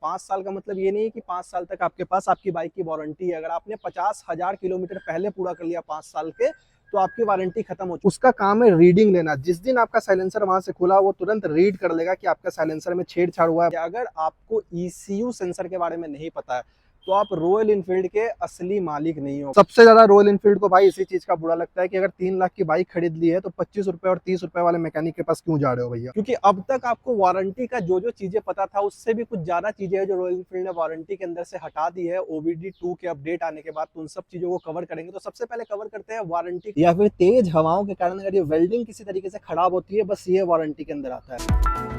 5 साल का मतलब ये नहीं है कि 5 साल तक आपके पास आपकी बाइक की वारंटी है। अगर आपने 50,000 किलोमीटर पहले पूरा कर लिया 5 साल के, तो आपकी वारंटी खत्म हो चुकी। उसका काम है रीडिंग लेना। जिस दिन आपका साइलेंसर वहां से खुला, वो तुरंत रीड कर लेगा कि आपका साइलेंसर में छेड़छाड़ हुआ है। अगर आपको ECU सेंसर के बारे में नहीं पता है, तो आप रॉयल इनफील्ड के असली मालिक नहीं हो। सबसे ज्यादा रॉयल इनफील्ड को भाई इसी चीज का बुरा लगता है कि अगर 3 लाख की बाइक खरीद ली है, तो 25 रुपए और 30 रुपए वाले मैकेनिक के पास क्यों जा रहे हो भैया? क्योंकि अब तक आपको वारंटी का जो जो चीजें पता था, उससे भी कुछ ज्यादा चीजें हैं जो रॉयल इनफील्ड ने वारंटी के अंदर से हटा दी है। OBD2 के अपडेट आने के बाद तो उन सब चीजों को कवर करेंगे। तो सबसे पहले कवर करते हैं वारंटी, या फिर तेज हवाओं के कारण अगर ये वेल्डिंग किसी तरीके से खराब होती है, बस ये वारंटी के अंदर आता है।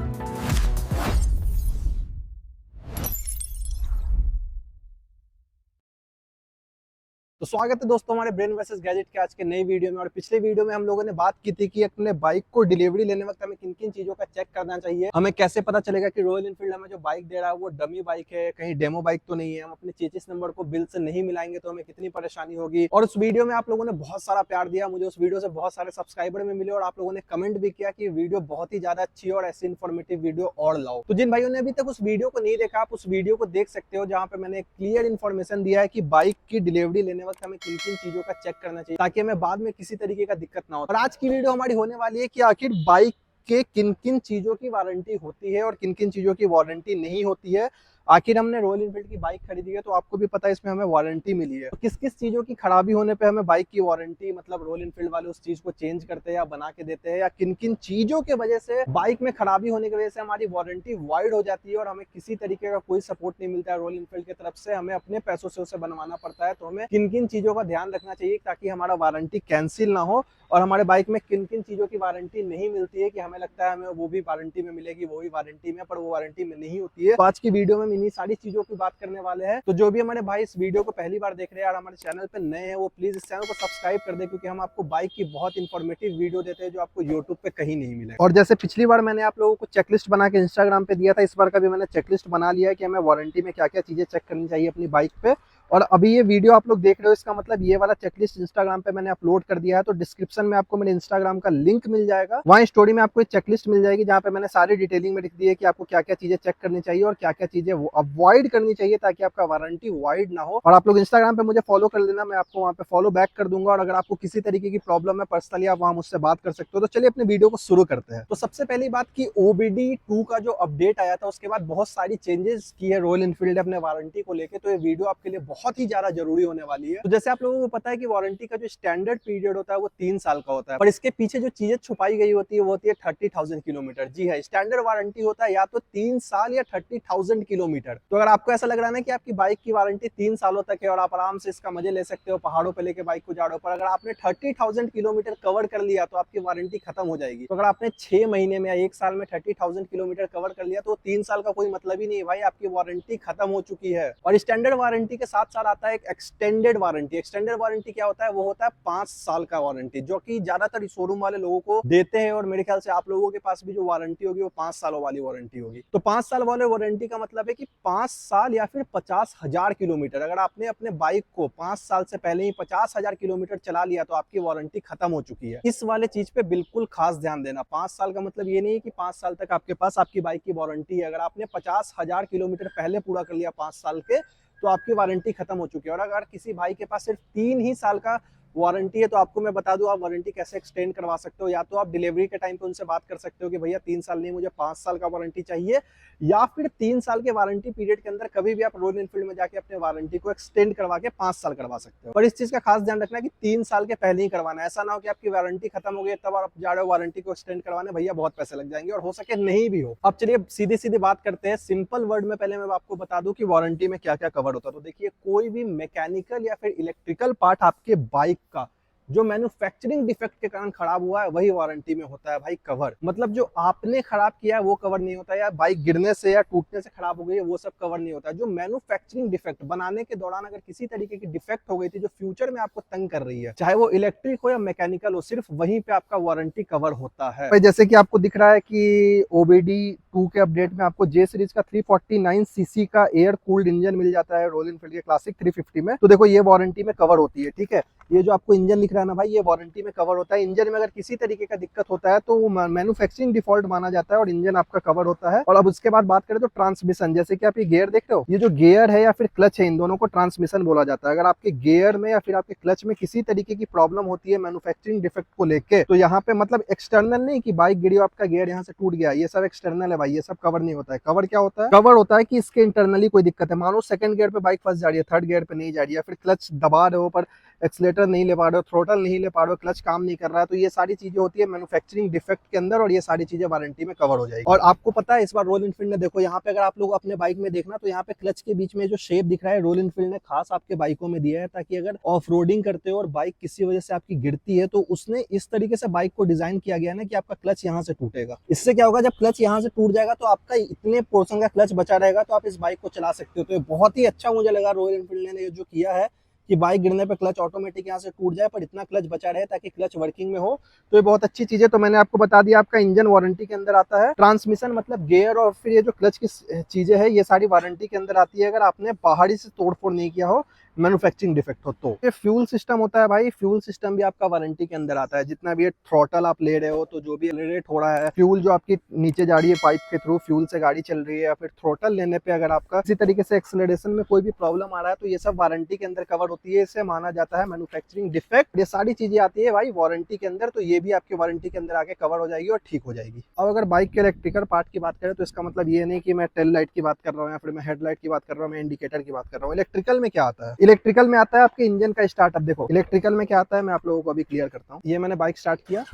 तो स्वागत है दोस्तों हमारे ब्रेन वर्सेस गैजेट के आज के नई वीडियो में। और पिछले वीडियो में हम लोगों ने बात की थी कि अपने बाइक को डिलीवरी लेने वक्त हमें किन किन चीजों का चेक करना चाहिए, हमें कैसे पता चलेगा कि रॉयल इनफील्ड हमें जो बाइक दे रहा है वो डमी बाइक है, कहीं डेमो बाइक तो नहीं है, हम अपने चेचिस नंबर को बिल से नहीं मिलाएंगे तो हमें कितनी परेशानी होगी। और उस वीडियो में आप लोगों ने बहुत सारा प्यार दिया, मुझे उस वीडियो से बहुत सारे सब्सक्राइबर में मिले और आप लोगों ने कमेंट भी किया कि वीडियो बहुत ही ज्यादा अच्छी है और ऐसी इन्फॉर्मेटिव वीडियो और लाओ। तो जिन भाइयों ने अभी तक उस वीडियो को नहीं देखा, आप उस वीडियो को देख सकते हो, जहां पे मैंने क्लियर इन्फॉर्मेशन दिया है कि बाइक की डिलीवरी लेने वक्त हमें किन किन चीजों का चेक करना चाहिए, ताकि हमें बाद में किसी तरीके का दिक्कत ना हो। और आज की वीडियो हमारी होने वाली है कि आखिर बाइक के किन किन चीजों की वारंटी होती है और किन किन चीजों की वारंटी नहीं होती है। आखिर हमने रॉयल इनफील्ड की बाइक खरीदी है, तो आपको भी पता है इसमें हमें वारंटी मिली है। तो किस किस चीजों की खराबी होने पे हमें बाइक की वारंटी, मतलब रॉयल इनफील्ड वाले उस चीज को चेंज करते हैं या बना के देते हैं, या किन किन चीजों की वजह से बाइक में खराबी होने की वजह से हमारी वारंटी वाइड हो जाती है और हमें किसी तरीके का कोई सपोर्ट नहीं मिलता है रॉयल इनफील्ड की तरफ से, हमें अपने पैसों से उसे बनवाना पड़ता है। तो हमें किन किन चीजों का ध्यान रखना चाहिए ताकि हमारा वारंटी कैंसिल ना हो, और हमारे बाइक में किन किन चीजों की वारंटी नहीं मिलती है कि हमें लगता है हमें वो भी वारंटी में मिलेगी, वो भी वारंटी में, पर वो वारंटी में नहीं होती है। तो आज की वीडियो में हम इन्हीं सारी चीजों की बात करने वाले हैं। तो जो भी हमारे भाई इस वीडियो को पहली बार देख रहे हैं और हमारे चैनल पे नए हैं, वो प्लीज इस चैनल को सब्सक्राइब कर दे, क्योंकि हम आपको बाइक की बहुत इंफॉर्मेटिव वीडियो देते हैं जो आपको यूट्यूब पे कहीं नहीं मिले। और जैसे पिछली बार मैंने आप लोगों को चेकलिस्ट बना के इंस्टाग्राम पे दिया था, इस बार का भी मैंने चेकलिस्ट बना लिया है कि हमें वारंटी में क्या क्या चीजें चेक करनी चाहिए अपनी बाइक पे। और अभी ये वीडियो आप लोग देख रहे हो, इसका मतलब ये वाला चेकलिस्ट इंस्टाग्राम पे मैंने अपलोड कर दिया है। तो डिस्क्रिप्शन में आपको मेरे इंस्टाग्राम का लिंक मिल जाएगा, वहाँ स्टोरी में आपको एक चेकलिस्ट मिल जाएगी जहाँ पे मैंने सारी डिटेलिंग में लिख दी है कि आपको क्या क्या चीजें चेक करनी चाहिए और क्या क्या चीजें अवॉइड करनी चाहिए ताकि आपका वारंटी वाइड ना हो। और आप लोग इंस्टाग्राम पे मुझे फॉलो कर लेना, मैं आपको वहाँ पे फॉलो बैक कर दूंगा। और अगर आपको किसी तरीके की प्रॉब्लम है पर्सनली, आप वहाँ मुझसे बात कर सकते हो। तो चलिए अपने वीडियो को शुरू करते हैं। तो सबसे पहली बात की OBD2 का जो अपडेट आया था, उसके बाद बहुत सारी चेंजेस की है रॉयल इनफील्ड अपने वारंटी को लेकर। तो ये वीडियो आपके लिए बहुत ही ज्यादा जरूरी होने वाली है। तो जैसे आप लोगों को पता है कि वारंटी का जो स्टैंडर्ड पीरियड होता है वो 3 साल का होता है, पर इसके पीछे जो चीजें छुपाई गई होती है वो होती है 30,000 किलोमीटर। जी है, स्टैंडर्ड वारंटी होता है या तो 3 साल या 30,000 किलोमीटर। तो अगर आपको ऐसा लग रहा है ना कि आपकी बाइक की वारंटी 3 सालों तक है और आप आराम से इसका मजे ले सकते हो, पहाड़ों पे लेके बाइक को जा रहे हो, पर अगर आपने 30,000 किलोमीटर कवर कर लिया तो आपकी वारंटी खत्म हो जाएगी। तो अगर आपने 6 महीने में या 1 साल में 30,000 किलोमीटर कवर कर लिया तो 3 साल का कोई मतलब ही नहीं है भाई, आपकी वारंटी खत्म हो चुकी है। और स्टैंडर्ड वारंटी के साथ साथ आता है एक एक्सटेंडेड वारंटी। एक्सटेंडेड वारंटी क्या होता है? वो होता है 5 साल का वारंटी, जो कि ज्यादातर शोरूम वाले लोगों को देते हैं। और मेरे ख्याल से आप लोगों के पास भी जो वारंटी होगी वो 5 सालों वाली वारंटी होगी। तो 5 साल वाले वारंटी का मतलब है कि 5 साल या फिर 50,000 किलोमीटर, अगर आपने अपने बाइक को 5 साल से पहले ही 50,000 किलोमीटर चला लिया तो आपकी वारंटी खत्म हो चुकी है। इस वाले चीज पे बिल्कुल खास ध्यान देना। 5 साल का मतलब ये नहीं है कि 5 साल तक आपके पास आपकी बाइक की वारंटी है। अगर आपने 50,000 किलोमीटर पहले पूरा कर लिया 5 साल के, तो आपकी वारंटी खत्म हो चुकी है। और अगर किसी भाई के पास सिर्फ 3 ही साल का वारंटी है, तो आपको मैं बता दूं आप वारंटी कैसे एक्सटेंड करवा सकते हो। या तो आप डिलीवरी के टाइम पे उनसे बात कर सकते हो कि भैया 3 साल नहीं, मुझे 5 साल का वारंटी चाहिए, या फिर 3 साल के वारंटी पीरियड के अंदर कभी भी आप रॉयल इनफील्ड में जाके अपने वारंटी को एक्सटेंड करवा के 5 साल करवा सकते हो। और इस चीज का खास ध्यान रखना कि 3 साल के पहले ही करवाना है। ऐसा ना हो कि आपकी वारंटी खत्म हो गई तब आप जा रहे हो वारंटी को एक्सटेंड करवाने, भैया बहुत पैसे लग जाएंगे और हो सके नहीं भी हो। अब चलिए सीधी सीधी बात करते हैं, सिंपल वर्ड में पहले मैं आपको बता दूं कि वारंटी में क्या क्या कवर होता है। तो देखिए, कोई भी मैकेनिकल या फिर इलेक्ट्रिकल पार्ट आपके बाइक का जो मैन्युफैक्चरिंग डिफेक्ट के कारण खराब हुआ है, वही वारंटी में होता है भाई कवर। मतलब जो आपने खराब किया है वो कवर नहीं होता, या बाइक गिरने से या टूटने से खराब हो गई है वो सब कवर नहीं होता। जो मैन्युफैक्चरिंग डिफेक्ट, बनाने के दौरान अगर किसी तरीके की डिफेक्ट हो गई थी जो फ्यूचर में आपको तंग कर रही है, चाहे वो इलेक्ट्रिक हो या मैकेनिकल हो, सिर्फ वहीं पे आपका वारंटी कवर होता है। भाई जैसे कि आपको दिख रहा है कि OBD2 के अपडेट में आपको J सीरीज का 349cc का एयर कूल्ड इंजन मिल जाता है रॉयल इनफील्ड के क्लासिक 350 में। तो देखो ये वारंटी में कवर होती है, ठीक है। ये जो आपको इंजन लिख रहा है ना भाई, ये वारंटी में कवर होता है। इंजन में अगर किसी तरीके का दिक्कत होता है तो वो मैन्युफैक्चरिंग डिफॉल्ट माना जाता है और इंजन आपका कवर होता है। और अब उसके बाद बात करें तो ट्रांसमिशन, जैसे कि आप ये गियर देख रहे हो, ये जो गियर है या फिर क्लच है, इन दोनों को ट्रांसमिशन बोला जाता है। अगर आपके गियर में या फिर आपके क्लच में किसी तरीके की प्रॉब्लम होती है मैन्युफैक्चरिंग डिफेक्ट को लेके, तो यहाँ पे मतलब एक्सटर्नल नहीं कि बाइक गिरी आपका गियर यहाँ से टूट गया, ये सब एक्सटर्नल है भाई, ये सब कवर नहीं होता है। कवर क्या होता है? कवर होता है कि इसके इंटरनली कोई दिक्कत है, मानो सेकंड गियर पे बाइक फंस जा रही है, थर्ड गियर पे नहीं जा रही है, फिर क्लच दबा रहे हो पर एक्सीलेटर नहीं ले पा रहे हो, थ्रोटल नहीं ले पा रहे हो, क्लच काम नहीं कर रहा है, तो ये सारी चीजें होती है मैन्युफैक्चरिंग डिफेक्ट के अंदर और ये सारी चीजें वारंटी में कवर हो जाएगी। और आपको पता है इस बार रॉयल एनफील्ड ने, देखो यहाँ पे अगर आप लोग अपने बाइक में देखना तो यहाँ पे क्लच के बीच में जो शेप दिख रहा है रॉयल एनफील्ड ने खास आपके बाइकों में दिया है, ताकि अगर ऑफ रोडिंग करते हो और बाइक किसी वजह से आपकी गिरती है तो उसने इस तरीके से बाइक को डिजाइन किया गया ना कि आपका क्लच यहाँ से टूटेगा। इससे क्या होगा, जब क्लच यहाँ से टूट जाएगा तो आपका इतने पोर्शन का क्लच बचा रहेगा, तो आप इस बाइक को चला सकते हो। तो ये बहुत ही अच्छा मुझे लगा रॉयल एनफील्ड ने जो किया है कि बाइक गिरने पे क्लच ऑटोमेटिक यहाँ से टूट जाए पर इतना क्लच बचा रहे ताकि क्लच वर्किंग में हो, तो ये बहुत अच्छी चीज है। तो मैंने आपको बता दिया, आपका इंजन वारंटी के अंदर आता है, ट्रांसमिशन मतलब गियर और फिर ये जो क्लच की चीजें है ये सारी वारंटी के अंदर आती है, अगर आपने बाहरी से तोड़फोड़ नहीं किया हो, मैन्युफैक्चरिंग डिफेक्ट हो तो। ये फ्यूल सिस्टम होता है भाई, फ्यूल सिस्टम भी आपका वारंटी के अंदर आता है। जितना भी ये थ्रॉटल आप ले रहे हो तो जो भी एक्सेलरेट हो रहा है, फ्यूल जो आपकी नीचे जा रही है पाइप के थ्रू, फ्यूल से गाड़ी चल रही है, या फिर थ्रॉटल लेने पे अगर आपका किसी तरीके से एक्सेलरेशन में कोई भी प्रॉब्लम आ रहा है तो ये सब वारंटी के अंदर कवर होती है, इसे माना जाता है मैन्युफैक्चरिंग डिफेक्ट। ये सारी चीजें आती है भाई वारंटी के अंदर, तो ये भी आपकी वारंटी के अंदर आके कवर हो जाएगी और ठीक हो जाएगी। अब अगर बाइक के इलेक्ट्रिकल पार्ट की बात करें तो इसका मतलब ये नहीं कि मैं टेल लाइट की बात कर रहा हूँ या फिर मैं हेडलाइट की बात कर रहा हूँ, मैं इंडिकेटर की बात कर रहा हूँ। इलेक्ट्रिकल में क्या आता है? इलेक्ट्रिकल में आता है आपके इंजन का स्टार्टअप। देखो इलेक्ट्रिकल में क्या आता है, मैं आप लोगों को अभी क्लियर करता हूँ। ये मैंने बाइक स्टार्ट किया,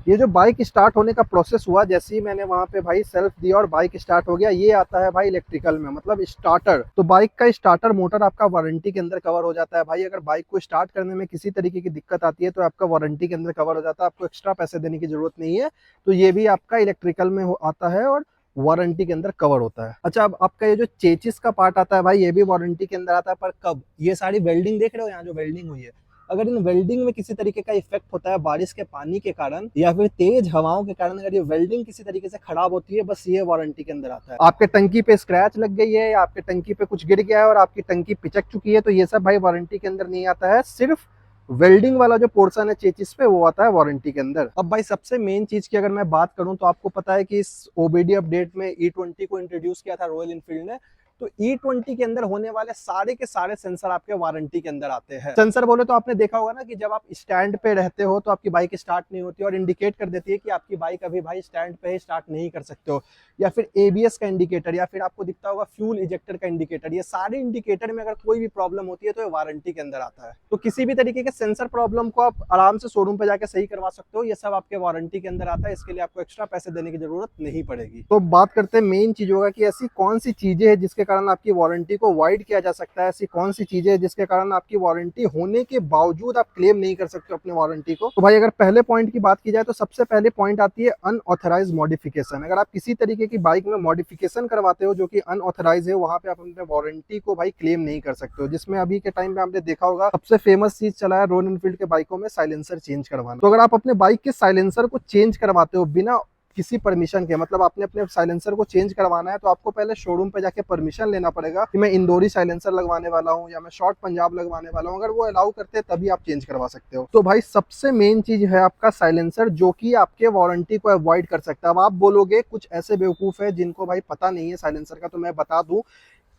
ये जो बाइक स्टार्ट होने का प्रोसेस हुआ, जैसे ही मैंने वहां पे भाई सेल्फ दिया और बाइक स्टार्ट हो गया, ये आता है भाई इलेक्ट्रिकल में, मतलब स्टार्टर। तो बाइक का स्टार्टर मोटर आपका वारंटी के अंदर कवर हो जाता है भाई। अगर बाइक को स्टार्ट करने में किसी तरीके की दिक्कत आती है तो आपका वारंटी के अंदर कवर हो जाता है, आपको एक्स्ट्रा पैसे देने की जरूरत नहीं है। तो ये भी आपका इलेक्ट्रिकल में आता है और वारंटी के अंदर कवर होता है। अच्छा, अब आपका ये जो चेचिस का पार्ट आता है भाई, ये भी वारंटी के अंदर आता है, पर कब? ये सारी वेल्डिंग देख रहे हो, यहाँ जो वेल्डिंग हुई है, अगर इन वेल्डिंग में किसी तरीके का इफेक्ट होता है बारिश के पानी के कारण या फिर तेज हवाओं के कारण, अगर ये वेल्डिंग किसी तरीके से खराब होती है, बस ये वारंटी के अंदर आता है। आपके टंकी पे स्क्रैच लग गई है या आपके टंकी पे कुछ गिर गया है और आपकी टंकी पिचक चुकी है, तो ये सब भाई वारंटी के अंदर नहीं आता है। सिर्फ वेल्डिंग वाला जो पोर्शन है चेचिस पे, वो आता है वारंटी के अंदर। अब भाई सबसे मेन चीज की अगर मैं बात करूं तो आपको पता है कि इस ओबीडी अपडेट में E20 को इंट्रोड्यूस किया था रॉयल एनफील्ड ने। तो E20 के अंदर होने वाले सारे के सारे सेंसर आपके वारंटी के अंदर आते हैं। सेंसर बोले तो आपने देखा होगा ना कि जब आप स्टैंड पे रहते हो तो आपकी बाइक स्टार्ट नहीं होती और इंडिकेट कर देती है कि आपकी बाइक अभी भाई स्टैंड पे ही स्टार्ट नहीं कर सकते हो। या फिर ABS का इंडिकेटर, या फिर आपको दिखता होगा फ्यूल इजेक्टर का इंडिकेटर। ये सारे इंडिकेटर में अगर कोई भी प्रॉब्लम होती है तो ये वारंटी के अंदर आता है। तो किसी भी तरीके के सेंसर प्रॉब्लम को आप आराम से शोरूम पे जाके सही करवा सकते हो, ये सब आपके वारंटी के अंदर आता है। इसके लिए आपको एक्स्ट्रा पैसे देने की जरूरत नहीं पड़ेगी। तो बात करते हैं मेन चीज होगा कि ऐसी कौन सी चीजें हैं जिसके कारण आपकी वारंटी को वाइड किया जा सकता है, ऐसी कौन सी चीजें हैं जिसके कारण आपकी वारंटी होने के बावजूद आप क्लेम नहीं कर सकते अपने वारंटी को। तो भाई अगर पहले पॉइंट की बात की जाए तो सबसे पहले पॉइंट आती है अनऑथराइज्ड मॉडिफिकेशन। अगर आप किसी तरीके की बाइक में मॉडिफिकेशन करवाते हो जो कि अनऑथराइज है, वहां पे आप अपने वारंटी को भाई क्लेम नहीं कर सकते हो। जिसमें अभी के टाइम में आपने देखा होगा सबसे फेमस चीज चला है रॉयल एनफील्ड के बाइकों में साइलेंसर चेंज करवाना। तो अगर आप अपने बाइक के साइलेंसर को चेंज करवाते हो बिना किसी परमिशन के, मतलब आपने अपने साइलेंसर को चेंज करवाना है, तो आपको पहले शोरूम पे जाके परमिशन लेना पड़ेगा कि मैं इंदौरी साइलेंसर लगवाने वाला हूँ या मैं शॉर्ट पंजाब लगवाने वाला हूँ। अगर वो अलाउ करते हैं तभी आप चेंज करवा सकते हो। तो भाई सबसे मेन चीज है आपका साइलेंसर, जो कि आपके वारंटी को अवॉइड कर सकता है। अब आप बोलोगे कुछ ऐसे बेवकूफ है जिनको भाई पता नहीं है साइलेंसर का, तो मैं बता दूं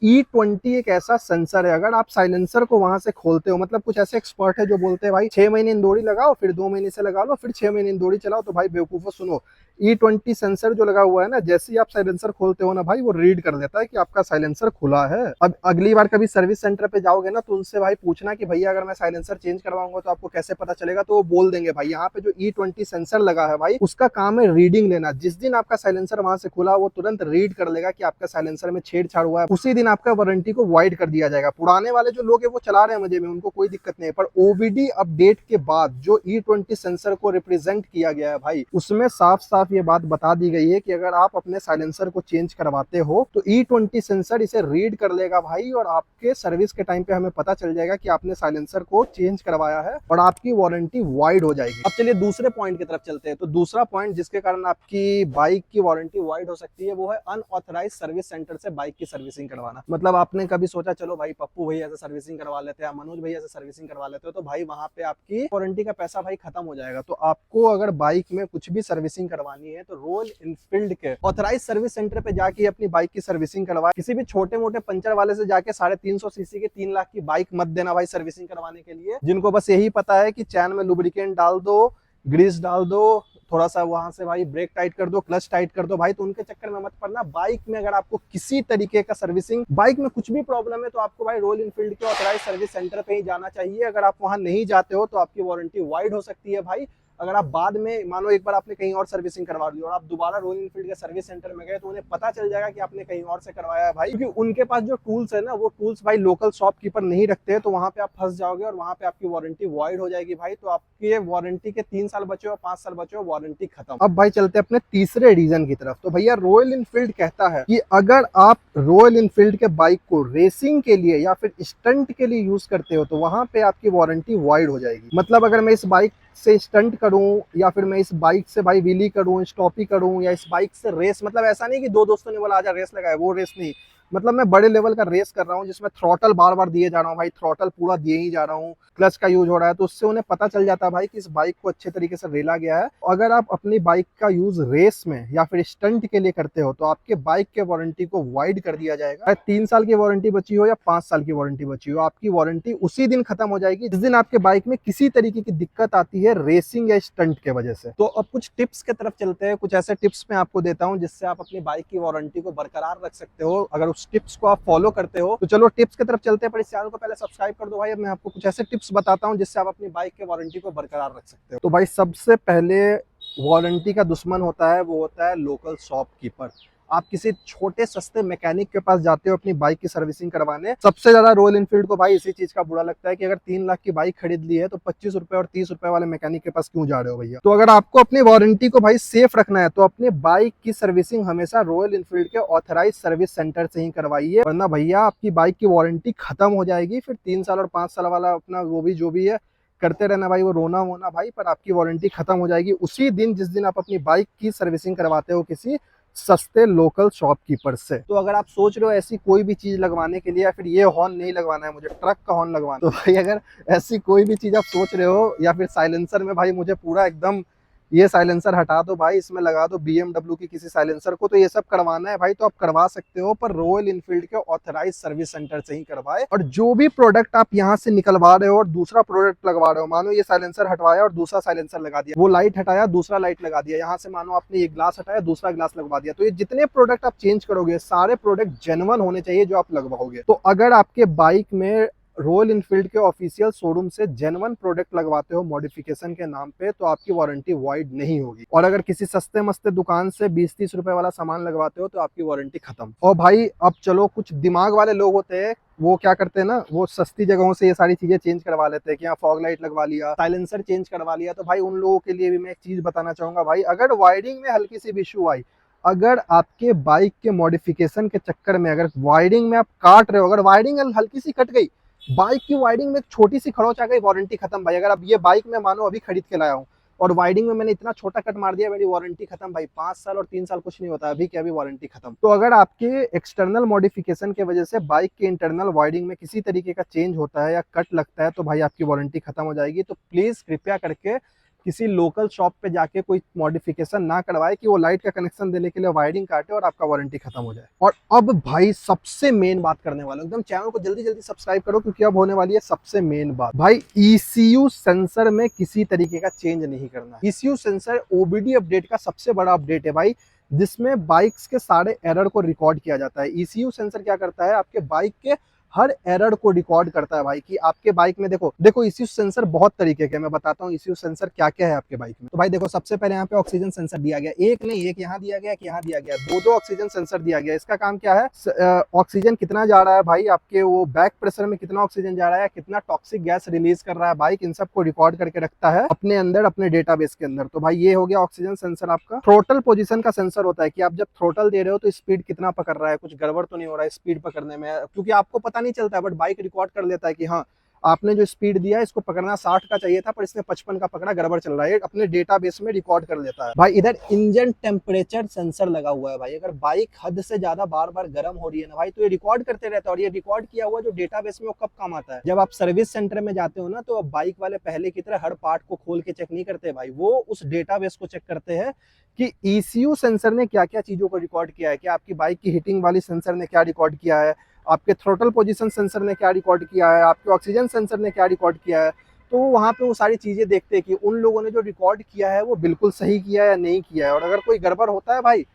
E20 एक ऐसा सेंसर है, अगर आप साइलेंसर को वहां से खोलते हो, मतलब कुछ ऐसे एक्सपर्ट है जो बोलते हैं भाई 6 महीने इंदौरी लगाओ, फिर 2 महीने से लगा लो, फिर 6 महीने इंदौरी चलाओ। तो भाई बेवकूफो सुनो, E20 सेंसर जो लगा हुआ है ना, जैसे ही आप साइलेंसर खोलते हो ना भाई, वो रीड कर लेता है कि आपका साइलेंसर खुला है। अब अगली बार कभी सर्विस सेंटर पे जाओगे ना तो उनसे भाई पूछना कि भैया अगर मैं साइलेंसर चेंज करवाऊंगा तो आपको कैसे पता चलेगा, तो वो बोल देंगे भाई यहाँ पे जो E20 सेंसर लगा है भाई उसका काम है रीडिंग लेना। जिस दिन आपका साइलेंसर वहां से खुला, वो तुरंत रीड कर लेगा कि आपका साइलेंसर में छेड़छाड़ हुआ है, उसी दिन आपका वारंटी को वाइड कर दिया जाएगा। पुराने वाले जो लोग हैं वो चला रहे हैं मजे में, उनको कोई दिक्कत नहीं है, पर ओबीडी अपडेट के बाद जो E20 सेंसर को रिप्रेजेंट किया गया है भाई, उसमें साफ साफ साफ ये बात बता दी गई है कि अगर आप अपने साइलेंसर को चेंज करवाते हो तो E20 सेंसर इसे रीड कर लेगा भाई, और आपके सर्विस के टाइम पे हमें पता चल जाएगा कि आपने साइलेंसर को चेंज करवाया है और आपकी वारंटी वाइड हो जाएगी। अब चलिए दूसरे पॉइंट की तरफ चलते हैं। तो दूसरा पॉइंट जिसके कारण आपकी बाइक की वारंटी वाइड हो सकती है वो है अनऑथराइज्ड सर्विस सेंटर से बाइक की सर्विसिंग करवाना। मतलब आपने कभी सोचा चलो भाई पप्पू भैया से सर्विसिंग करवा लेते हैं, मनोज भैया से सर्विसिंग करवा लेते हो, तो भाई वहां पे आपकी वारंटी का पैसा भाई खत्म हो जाएगा। तो आपको अगर बाइक में कुछ भी सर्विसिंग करवानी है तो रॉयल एनफील्ड के ऑथराइज सर्विस सेंटर पे जाके अपनी बाइक की सर्विसिंग करवाए। किसी भी छोटे मोटे पंचर वाले से जाके 350 सीसी के 3 लाख की बाइक मत देना भाई सर्विसिंग करवाने के लिए, जिनको बस यही पता है कि चैन में लुब्रिकेंट डाल दो, ग्रीस डाल दो, थोड़ा सा वहां से भाई ब्रेक टाइट कर दो, क्लच टाइट कर दो भाई। तो उनके चक्कर में मत पड़ना। बाइक में अगर आपको किसी तरीके का सर्विसिंग, बाइक में कुछ भी प्रॉब्लम है तो आपको भाई रॉयल एनफील्ड के ऑथराइज सर्विस सेंटर पे ही जाना चाहिए। अगर आप वहां नहीं जाते हो तो आपकी वारंटी वाइड हो सकती है भाई। अगर आप बाद में मानो एक बार आपने कहीं और सर्विसिंग करवा दी और आप दोबारा रॉयल एनफील्ड के सर्विस सेंटर में गए तो उन्हें पता चल जाएगा कि आपने कहीं और से करवाया है भाई, क्योंकि उनके पास जो टूल्स है ना वो टूल्स भाई लोकल शॉपकीपर नहीं रखते हैं। तो वहां पे आप फंस जाओगे और वहां पे आपकी वारंटी वाइड हो जाएगी भाई। तो आपके वारंटी के 3 साल बचे हो, 5 साल बचे हो, वारंटी खत्म। अब भाई चलते हैं अपने तीसरे रीजन की तरफ। तो भैया रॉयल एनफील्ड कहता है कि अगर आप रॉयल एनफील्ड के बाइक को रेसिंग के लिए या फिर स्टंट के लिए यूज करते हो तो वहां पे आपकी वारंटी वाइड हो जाएगी। मतलब अगर मैं इस बाइक से स्टंट करूं या फिर मैं इस बाइक से भाई व्हीली करूं, स्टॉपी करूं, या इस बाइक से रेस, मतलब ऐसा नहीं कि दो दोस्तों ने बोला आजा रेस लगाए, वो रेस नहीं। मतलब मैं बड़े लेवल का रेस कर रहा हूं जिसमें थ्रॉटल बार बार दिए जा रहा हूं भाई, थ्रॉटल पूरा दिए ही जा रहा हूं, क्लच का यूज हो रहा है, तो उससे उन्हें पता चल जाता है भाई कि इस बाइक को अच्छे तरीके से रेला गया है। अगर आप अपनी बाइक का यूज रेस में या फिर स्टंट के लिए करते हो तो आपके बाइक के वारंटी को वाइड कर दिया जाएगा। 3 साल की वारंटी बची हो या 5 साल की वारंटी बची हो, आपकी वारंटी उसी दिन खत्म हो जाएगी जिस दिन आपके बाइक में किसी तरीके की दिक्कत आती है रेसिंग या स्टंट के वजह से। तो अब कुछ टिप्स की तरफ चलते हैं। कुछ ऐसे टिप्स मैं आपको देता हूं जिससे आप अपनी बाइक की वारंटी को बरकरार रख सकते हो अगर उस टिप्स को आप फॉलो करते हो। तो चलो टिप्स की तरफ चलते हैं, पर इस चैनल को पहले सब्सक्राइब कर दो भाई। अब मैं आपको कुछ ऐसे टिप्स बताता हूं जिससे आप अपनी बाइक के वारंटी को बरकरार रख सकते हो। तो भाई सबसे पहले वारंटी का दुश्मन होता है वो होता है लोकल शॉपकीपर। आप किसी छोटे सस्ते मैकेनिक के पास जाते हो अपनी बाइक की सर्विसिंग करवाने। सबसे ज्यादा रॉयल एनफील्ड को भाई इसी चीज का बुरा लगता है कि अगर 3 लाख की बाइक खरीद ली है तो 25 रुपए और 30 रुपए वाले मैकेनिक के पास क्यों जा रहे हो भैया। तो अगर आपको अपनी वारंटी को भाई सेफ रखना है तो अपने बाइक की सर्विसिंग हमेशा रॉयल एनफील्ड के ऑथराइज सर्विस सेंटर से ही करवाइए, वरना भैया आपकी बाइक की वारंटी खत्म हो जाएगी। फिर 3 साल और 5 साल वाला अपना वो भी जो भी है करते रहना भाई, वो रोना वोना भाई, पर आपकी वारंटी खत्म हो जाएगी उसी दिन जिस दिन आप अपनी बाइक की सर्विसिंग करवाते हो किसी सस्ते लोकल शॉपकीपर से। तो अगर आप सोच रहे हो ऐसी कोई भी चीज लगवाने के लिए, या फिर ये हॉर्न नहीं लगवाना है मुझे, ट्रक का हॉर्न लगवाना, तो भाई अगर ऐसी कोई भी चीज आप सोच रहे हो, या फिर साइलेंसर में भाई मुझे पूरा एकदम ये साइलेंसर हटा दो भाई, इसमें लगा दो BMW की किसी साइलेंसर को, तो ये सब करवाना है भाई तो आप करवा सकते हो, पर रॉयल एनफील्ड के ऑथराइज सर्विस सेंटर से ही करवाए। और जो भी प्रोडक्ट आप यहाँ से निकलवा रहे हो और दूसरा प्रोडक्ट लगवा रहे हो, मानो ये साइलेंसर हटवाया और दूसरा साइलेंसर लगा दिया, वो लाइट हटाया दूसरा लाइट लगा दिया, यहाँ से मानो आपने ये ग्लास हटाया दूसरा ग्लास लगवा दिया, तो ये जितने प्रोडक्ट आप चेंज करोगे सारे प्रोडक्ट जेन्युइन होने चाहिए जो आप लगवाओगे। तो अगर आपके बाइक में रॉयल एनफील्ड के ऑफिशियल शोरूम से जेन्युइन प्रोडक्ट लगवाते हो मॉडिफिकेशन के नाम पे तो आपकी वारंटी वाइड नहीं होगी। और अगर किसी सस्ते मस्ते दुकान से 20-30 रुपए वाला सामान लगवाते हो तो आपकी वारंटी खत्म। और भाई अब चलो, कुछ दिमाग वाले लोग होते हैं वो क्या करते हैं ना, वो सस्ती जगहों से ये सारी चीजें चेंज करवा लेते हैं कि यहाँ फॉग लाइट लगवा लिया, साइलेंसर चेंज करवा लिया। तो भाई उन लोगों के लिए भी मैं एक चीज बताना चाहूंगा भाई, अगर वायरिंग में हल्की सी भी इशू आई, अगर आपके बाइक के मॉडिफिकेशन के चक्कर में अगर वायरिंग में आप काट रहे हो, अगर वायरिंग हल्की सी कट गई, बाइक की वायरिंग में एक छोटी सी खरोच आ गई, वारंटी खत्म भाई। अगर अब ये बाइक में मानो अभी खरीद के लाया हूँ और वायरिंग में मैंने इतना छोटा कट मार दिया, मेरी वारंटी खत्म भाई। 5 साल और 3 साल कुछ नहीं होता, अभी क्या अभी वारंटी खत्म। तो अगर आपके एक्सटर्नल मॉडिफिकेशन की वजह से बाइक के इंटरनल वायरिंग में किसी तरीके का चेंज होता है या कट लगता है तो भाई आपकी वारंटी खत्म हो जाएगी। तो प्लीज कृपया करके किसी लोकल शॉप पे जाके कोई मॉडिफिकेशन ना करवाए कि वो लाइट का कनेक्शन देने के लिए वायरिंग काटे और आपका वारंटी खत्म हो जाए। और अब भाई सबसे मेन बात करने वाला हूं, एकदम चैनल को जल्दी जल्दी सब्सक्राइब करो क्योंकि अब होने वाली है सबसे मेन बात। भाई ECU सेंसर में किसी तरीके का चेंज नहीं करना। ECU सेंसर OBD अपडेट का सबसे बड़ा अपडेट है भाई, जिसमें बाइक्स के सारे एरर को रिकॉर्ड किया जाता है। ECU सेंसर क्या करता है, आपके बाइक के हर एरर को रिकॉर्ड करता है भाई। कि आपके बाइक में देखो ECU सेंसर बहुत तरीके के, मैं बताता हूँ ECU सेंसर क्या क्या है आपके बाइक में। तो भाई देखो, सबसे पहले यहाँ पे ऑक्सीजन सेंसर दिया गया, एक नहीं, एक यहाँ दिया गया, एक यहाँ दिया गया, दो ऑक्सीजन सेंसर दिया गया। इसका काम क्या है, ऑक्सीजन कितना जा रहा है भाई आपके वो बैक प्रेशर में, कितना ऑक्सीजन जा रहा है, कितना टॉक्सिक गैस रिलीज कर रहा है बाइक, इन सबको रिकॉर्ड करके रखता है अपने अंदर, अपने डेटाबेस के अंदर। तो भाई ये हो गया ऑक्सीजन सेंसर आपका। थ्रोटल पोजीशन का सेंसर होता है कि आप जब थ्रोटल दे रहे हो तो स्पीड कितना पकड़ रहा है, कुछ गड़बड़ तो नहीं हो रहा है स्पीड पकड़ने में, क्योंकि आपको पता नहीं चलता है बट बाइक रिकॉर्ड कर लेता है कि हाँ आपने जो स्पीड दिया इसको पकड़ना 60 का चाहिए था पर इसने 55 का पकड़ा, गड़बड़ चल रहा है, अपने डेटाबेस में रिकॉर्ड कर लेता है भाई। इधर इंजन टेम्परेचर सेंसर लगा हुआ है भाई। अगर बाइक हद से ज्यादा बार बार गर्म हो रही है ना भाई, तो ये रिकॉर्ड करते रहता है। और ये रिकॉर्ड किया हुआ जो डेटाबेस में वो कब काम आता है, जब आप सर्विस सेंटर में जाते हो ना, तो बाइक वाले पहले की तरह हर पार्ट को खोल के चेक नहीं करते भाई, वो उस डेटाबेस को चेक करते हैं कि ECU सेंसर ने क्या क्या चीजों को रिकॉर्ड किया है, कि आपकी बाइक की हीटिंग वाली सेंसर ने क्या रिकॉर्ड किया है, आपके थ्रोटल पोजीशन सेंसर ने क्या रिकॉर्ड किया है, आपके ऑक्सीजन सेंसर ने क्या रिकॉर्ड किया है। तो वहाँ पे वो सारी चीजें देखते हैं कि उन लोगों ने जो रिकॉर्ड किया है वो बिल्कुल सही किया है या नहीं किया है। और अगर कोई गड़बड़ होता है भाई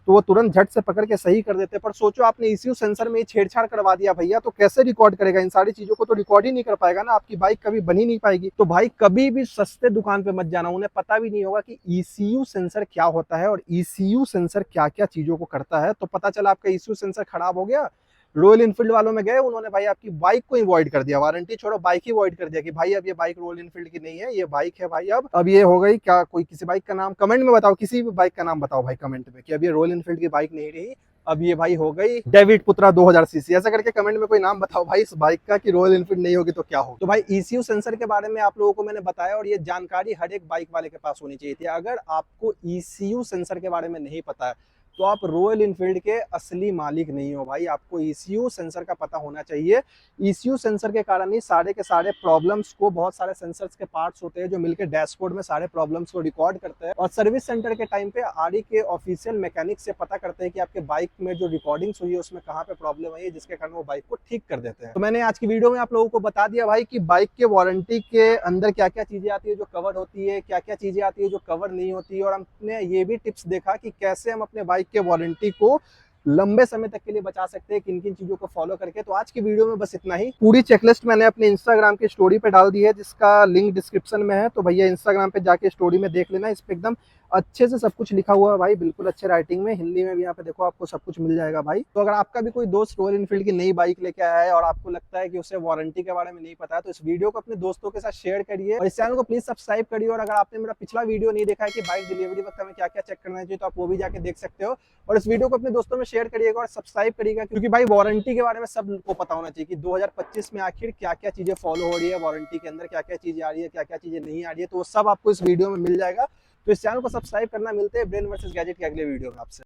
तो वो तुरंत झट से पकड़ के सही कर देते हैं। पर सोचो आपने ECU सेंसर में ही छेड़छाड़ करवा दिया भैया, तो कैसे रिकॉर्ड करेगा, इन सारी चीजों को तो रिकॉर्ड ही नहीं कर पाएगा ना, आपकी बाइक कभी बन ही नहीं पाएगी। तो भाई कभी भी सस्ते दुकान पे मत जाना, उन्हें पता भी नहीं होगा कि ECU सेंसर क्या होता है और ECU सेंसर क्या क्या चीजों को करता है। तो पता चला आपका ECU सेंसर खराब हो गया, रॉयल इनफील्ड वालों में गए, उन्होंने भाई आपकी बाइक को अवॉइड कर दिया, वारंटी छोड़ो बाइक ही अवॉइड कर दिया कि भाई अब ये बाइक रॉयल इनफील्ड की नहीं है, ये बाइक है भाई। अब ये हो गई क्या, कोई किसी बाइक का नाम कमेंट में बताओ, किसी भी बाइक का नाम बताओ भाई कमेंट में कि अब ये रॉयल इनफील्ड की बाइक नहीं रही, अब ये भाई हो गई डेविड पुत्रा 2000 सीसी। ऐसा करके कमेंट में कोई नाम बताओ भाई इस बाइक का कि रॉयल इनफील्ड नहीं होगी तो क्या हो। तो भाई ECU सेंसर के बारे में आप लोगों को मैंने बताया और ये जानकारी हर एक बाइक वाले के पास होनी चाहिए थी। अगर आपको ECU सेंसर के बारे में नहीं पता है तो आप रॉयल इनफील्ड के असली मालिक नहीं हो भाई। आपको ECU सेंसर का पता होना चाहिए। ECU सेंसर के कारण ही सारे के सारे प्रॉब्लम्स को, बहुत सारे सेंसर्स के पार्ट्स होते हैं जो मिलकर डैशबोर्ड में सारे प्रॉब्लम्स को रिकॉर्ड करते हैं और सर्विस सेंटर के टाइम पे RE के ऑफिशियल मैकेनिक से पता करते हैं कि आपके बाइक में जो रिकॉर्डिंग्स हुई है उसमें कहाँ पे प्रॉब्लम आई है, जिसके कारण वो बाइक को ठीक कर देते हैं। तो मैंने आज की वीडियो में आप लोगों को बता दिया भाई कि बाइक के वारंटी के अंदर क्या क्या चीजें आती है जो कवर होती है, क्या क्या चीजें आती है जो कवर नहीं होती है, और हमने ये भी टिप्स देखा कि कैसे हम अपने बाइक के वारंटी को लंबे समय तक के लिए बचा सकते हैं किन किन चीजों को फॉलो करके। तो आज की वीडियो में बस इतना ही। पूरी चेकलिस्ट मैंने अपने इंस्टाग्राम की स्टोरी पे डाल दी है जिसका लिंक डिस्क्रिप्शन में है, तो भैया इंस्टाग्राम पे जाके स्टोरी में देख लेना। इस पे एकदम अच्छे से सब कुछ लिखा हुआ है भाई, बिल्कुल अच्छे राइटिंग में, हिंदी में भी यहाँ पे देखो आपको सब कुछ मिल जाएगा भाई। तो अगर आपका भी कोई दोस्त रॉयल इनफील्ड की नई बाइक लेके आया है और आपको लगता है कि उसे वारंटी के बारे में नहीं पता है, तो इस वीडियो को अपने दोस्तों के साथ शेयर करिए और इस चैनल को प्लीज सब्सक्राइब करिए। और अगर आपने मेरा पिछला वीडियो नहीं देखा है कि बाइक डिलीवरी वक्त हमें क्या क्या चेक करना चाहिए, तो आप वो भी जाके देख सकते हो। और इस वीडियो को अपने दोस्तों में शेयर करिएगा और सब्सक्राइब करिएगा, क्योंकि भाई वारंटी के बारे में सबको पता होना चाहिए कि 2025 में आखिर क्या क्या चीजें फॉलो हो रही है, वारंटी के अंदर क्या क्या चीजें आ रही है, क्या क्या चीजें नहीं आ रही है, तो वो सब आपको इस वीडियो में मिल जाएगा। तो इस चैनल को सब्सक्राइब करना। मिलते हैं ब्रेन वर्सेस गैजेट के अगले वीडियो में आपसे।